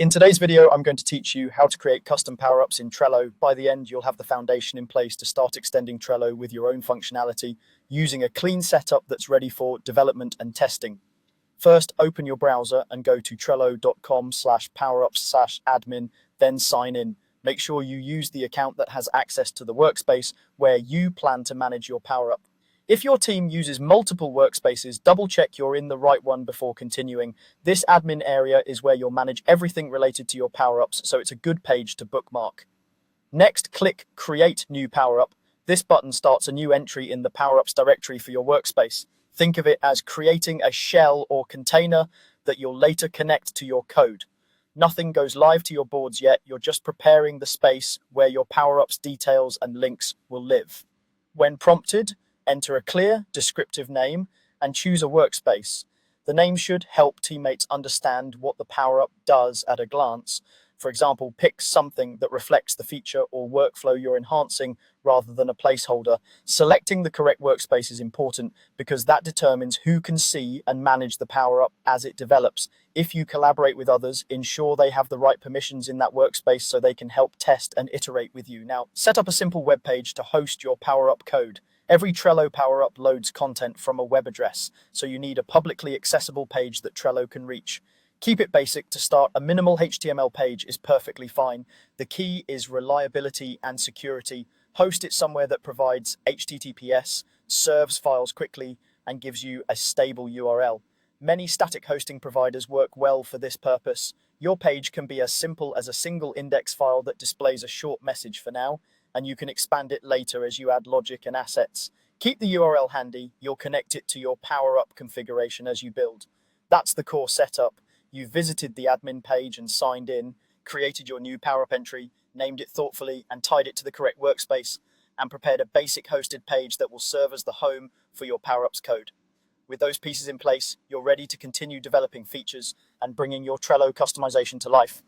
In today's video, I'm going to teach you how to create custom power-ups in Trello. By the end, you'll have the foundation in place to start extending Trello with your own functionality using a clean setup that's ready for development and testing. First, open your browser and go to trello.com/powerups/admin, then sign in. Make sure you use the account that has access to the workspace where you plan to manage your power-up. If your team uses multiple workspaces, double check you're in the right one before continuing. This admin area is where you'll manage everything related to your power-ups, so it's a good page to bookmark. Next, click Create New Power-Up. This button starts a new entry in the Power-Ups directory for your workspace. Think of it as creating a shell or container that you'll later connect to your code. Nothing goes live to your boards yet, you're just preparing the space where your power-ups details and links will live. When prompted, enter a clear, descriptive name and choose a workspace. The name should help teammates understand what the power-up does at a glance. For example, pick something that reflects the feature or workflow you're enhancing rather than a placeholder. Selecting the correct workspace is important because that determines who can see and manage the power-up as it develops. If you collaborate with others, ensure they have the right permissions in that workspace so they can help test and iterate with you. Now, set up a simple web page to host your power-up code. Every Trello power-up loads content from a web address, so you need a publicly accessible page that Trello can reach. Keep it basic to start. A minimal HTML page is perfectly fine. The key is reliability and security. Host it somewhere that provides HTTPS, serves files quickly, and gives you a stable URL. Many static hosting providers work well for this purpose. Your page can be as simple as a single index file that displays a short message for now, and you can expand it later as you add logic and assets. Keep the URL handy. You'll connect it to your power-up configuration as you build. That's the core setup. You've visited the admin page and signed in, created your new power-up entry, named it thoughtfully and tied it to the correct workspace, and prepared a basic hosted page that will serve as the home for your power-ups code. With those pieces in place, you're ready to continue developing features and bringing your Trello customization to life.